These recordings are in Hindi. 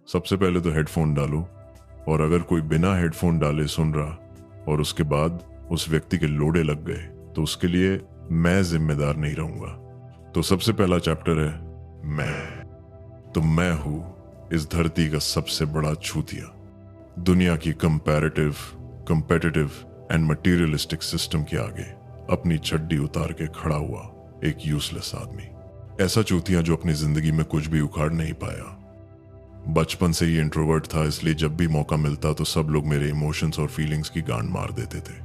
सबसे पहले तो हेडफोन डालो, और अगर कोई बिना हेडफोन डाले सुन रहा और उसके बाद उस व्यक्ति के लोड़े लग गए तो उसके लिए मैं जिम्मेदार नहीं रहूंगा। तो सबसे पहला चैप्टर है मैं। तो मैं हूं इस धरती का सबसे बड़ा छूतिया, दुनिया की comparative, competitive and materialistic system के आगे अपनी चड्डी उतार के खड़ा हुआ एक यूजलेस आदमी। ऐसा चूतिया जो अपनी जिंदगी में कुछ भी उखाड़ नहीं पाया। बचपन से ही इंट्रोवर्ट था, इसलिए जब भी मौका मिलता तो सब लोग मेरे इमोशंस और फीलिंग्स की गांड मार देते थे।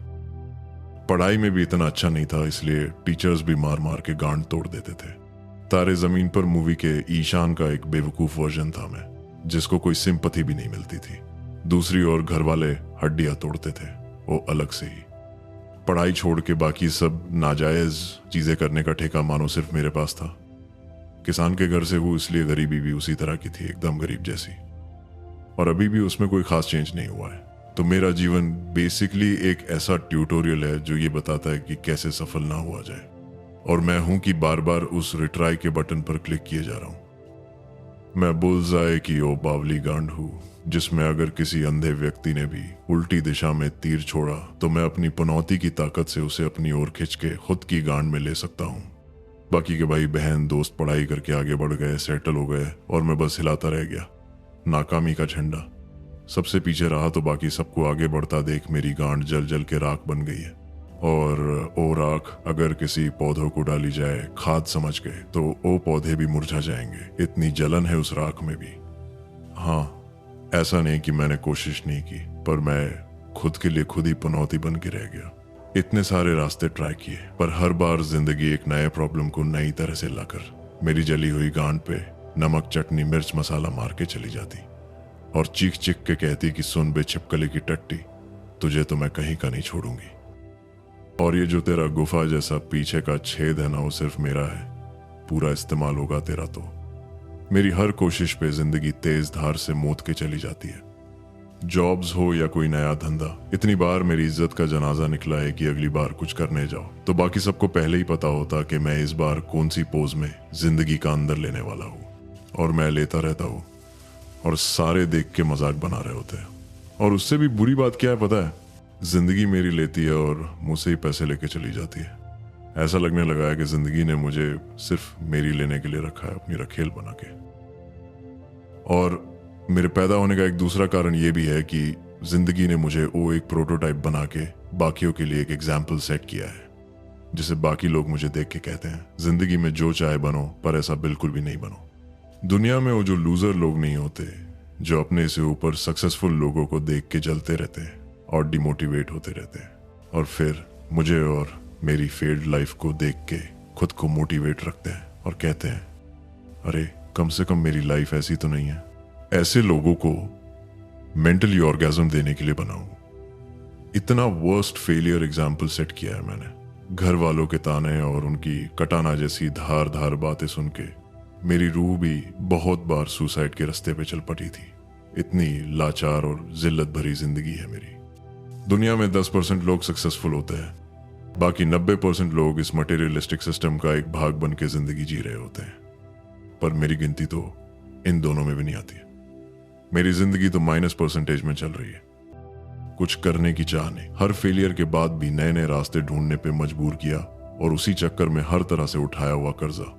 पढ़ाई में भी इतना अच्छा नहीं था, इसलिए टीचर्स भी मार मार के गांड तोड़ देते थे। तारे जमीन पर मूवी के ईशान का एक बेवकूफ वर्जन था मैं, जिसको कोई सिंपैथी भी नहीं मिलती थी। दूसरी ओर घर वाले हड्डियां तोड़ते थे, वो अलग से ही। पढ़ाई छोड़ के बाकी सब नाजायज चीजें करने का ठेका मानो सिर्फ मेरे पास था। किसान के घर से हूं, इसलिए गरीबी भी उसी तरह की थी, एकदम गरीब जैसी, और अभी भी उसमें कोई खास चेंज नहीं हुआ है। तो मेरा जीवन बेसिकली एक ऐसा ट्यूटोरियल है जो ये बताता है कि कैसे सफल ना हुआ जाए, और मैं हूं कि बार बार उस रिट्राई के बटन पर क्लिक किए जा रहा हूं। मैं बुलजाए की ओ बावली गांड हूं, जिसमें अगर किसी अंधे व्यक्ति ने भी उल्टी दिशा में तीर छोड़ा तो मैं अपनी पनौती की ताकत से उसे अपनी ओर खिंच के खुद की गांड में ले सकता हूं। बाकी के भाई बहन दोस्त पढ़ाई करके आगे बढ़ गए, सेटल हो गए, और मैं बस हिलाता रह गया, नाकामी का झंडा। सबसे पीछे रहा तो बाकी सबको आगे बढ़ता देख मेरी गांड जल जल के राख बन गई है। और ओ राख अगर किसी पौधों को डाली जाए खाद समझ के तो ओ पौधे भी मुरझा जाएंगे, इतनी जलन है उस राख में भी। हाँ, ऐसा नहीं कि मैंने कोशिश नहीं की, पर मैं खुद के लिए खुद ही पनौती बन के रह गया। इतने सारे रास्ते ट्राई किए, पर हर बार जिंदगी एक नए प्रॉब्लम को नई तरह से लाकर मेरी जली हुई गांड पे नमक चटनी मिर्च मसाला मार के चली जाती, और चीख चीख के कहती कि सुन बे छिपकली की टट्टी, तुझे तो मैं कहीं का नहीं छोड़ूंगी। और ये जो तेरा गुफा जैसा पीछे का छेद है ना, वो सिर्फ मेरा है, पूरा इस्तेमाल होगा तेरा तो। मेरी हर कोशिश पे जिंदगी तेज धार से मोद के चली जाती है। जॉब्स हो या कोई नया धंधा, इतनी बार मेरी इज्जत का जनाजा निकला है कि अगली बार कुछ करने जाओ तो बाकी सबको पहले ही पता होता कि मैं इस बार कौन सी पोज में जिंदगी का अंदर लेने वाला हूँ, और मैं लेता रहता हूँ, और सारे देख के मजाक बना रहे होते हैं। और उससे भी बुरी बात क्या है पता है? जिंदगी मेरी लेती है और मुझसे ही पैसे लेके चली जाती है। ऐसा लगने लगा है कि जिंदगी ने मुझे सिर्फ मेरी लेने के लिए रखा है, अपनी रखेल बना के। और मेरे पैदा होने का एक दूसरा कारण यह भी है कि जिंदगी ने मुझे वो एक प्रोटोटाइप बना के बाकियों के लिए एक एग्जाम्पल सेट किया है, जिसे बाकी लोग मुझे देख के कहते हैं जिंदगी में जो चाहे बनो, पर ऐसा बिल्कुल भी नहीं बनो। दुनिया में वो जो लूजर लोग नहीं होते, जो अपने से ऊपर सक्सेसफुल लोगों को देख के जलते रहते हैं और डिमोटिवेट होते रहते हैं, और फिर मुझे और मेरी फेल्ड लाइफ को देख के खुद को मोटिवेट रखते हैं और कहते हैं अरे कम से कम मेरी लाइफ ऐसी तो नहीं है। ऐसे लोगों को मेंटली ऑर्गेजम देने के लिए बनाऊं। इतना वर्स्ट फेलियर एग्जाम्पल सेट किया है मैंने। घर वालों के ताने और उनकी कटाना जैसी धार धार बातें सुन के मेरी रूह भी बहुत बार सुसाइड के रास्ते पे चल पड़ी थी। इतनी लाचार और जिल्लत भरी जिंदगी है मेरी। दुनिया में 10% लोग सक्सेसफुल होते हैं, बाकी 90% लोग इस मटेरियलिस्टिक सिस्टम का एक भाग बन के जिंदगी जी रहे होते हैं। पर मेरी गिनती तो इन दोनों में भी नहीं आती है। मेरी जिंदगी तो -% में चल रही है। कुछ करने की चाह ने हर फेलियर के बाद भी नए नए रास्ते ढूंढने पे मजबूर किया, और उसी चक्कर में हर तरह से उठाया हुआ कर्जा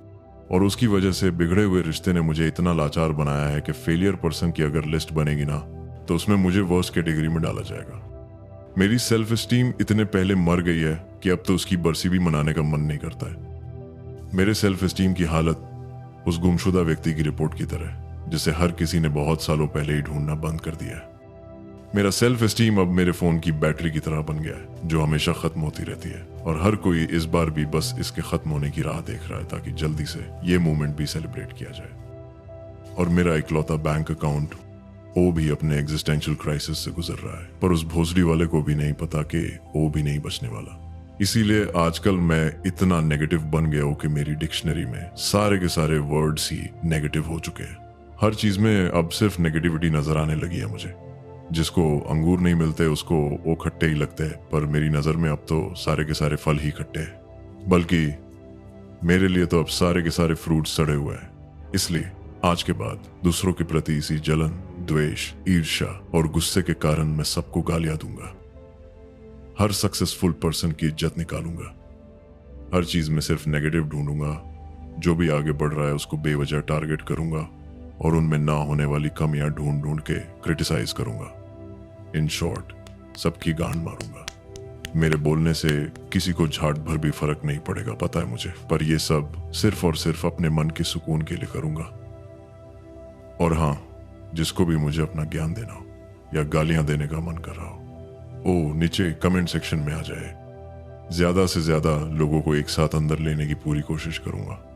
और उसकी वजह से बिगड़े हुए रिश्ते ने मुझे इतना लाचार बनाया है कि फेलियर पर्सन की अगर लिस्ट बनेगी ना तो उसमें मुझे वर्स्ट कैटेगरी में डाला जाएगा। मेरी सेल्फ एस्टीम इतने पहले मर गई है कि अब तो उसकी बरसी भी मनाने का मन नहीं करता है। मेरे सेल्फ एस्टीम की हालत उस गुमशुदा व्यक्ति की रिपोर्ट की तरह है जिसे हर किसी ने बहुत सालों पहले ही ढूंढना बंद कर दिया है। मेरा सेल्फ एस्टीम अब मेरे फोन की बैटरी की तरह बन गया है, जो हमेशा खत्म होती रहती है, और हर कोई इस बार भी बस इसके खत्म होने की राह देख रहा है ताकि जल्दी से ये मोमेंट भी सेलिब्रेट किया जाए। और मेरा इकलौता बैंक अकाउंट वो भी अपने एग्जिस्टेंशियल क्राइसिस से गुजर रहा है, पर उस भोसड़ी वाले को भी नहीं पता कि वो भी नहीं बचने वाला। इसीलिए आजकल मैं इतना नेगेटिव बन गया हूं कि मेरी डिक्शनरी में सारे के सारे वर्ड्स ही नेगेटिव हो चुके हैं। हर चीज में अब सिर्फ नेगेटिविटी नजर आने लगी है मुझे। जिसको अंगूर नहीं मिलते उसको वो खट्टे ही लगते हैं, पर मेरी नजर में अब तो सारे के सारे फल ही खट्टे हैं। बल्कि मेरे लिए तो अब सारे के सारे फ्रूट सड़े हुए हैं। इसलिए आज के बाद दूसरों के प्रति इसी जलन, द्वेष, ईर्ष्या और गुस्से के कारण मैं सबको गालियां दूंगा। हर सक्सेसफुल पर्सन की इज्जत निकालूंगा। हर चीज में सिर्फ नेगेटिव ढूंढूंगा। जो भी आगे बढ़ रहा है उसको बेवजह टारगेट करूंगा और उनमें ना होने वाली कमियां ढूंढ ढूंढ के क्रिटिसाइज करूंगा। इन शॉर्ट, सबकी गांड मारूंगा। मेरे बोलने से किसी को झाट भर भी फर्क नहीं पड़ेगा, पता है मुझे, पर यह सब सिर्फ और सिर्फ अपने मन के सुकून के लिए करूंगा। और हाँ, जिसको भी मुझे अपना ज्ञान देना हो या गालियां देने का मन कर रहा हो, नीचे कमेंट सेक्शन में आ जाए। ज्यादा से ज्यादा लोगों को एक साथ अंदर लेने की पूरी कोशिश करूंगा।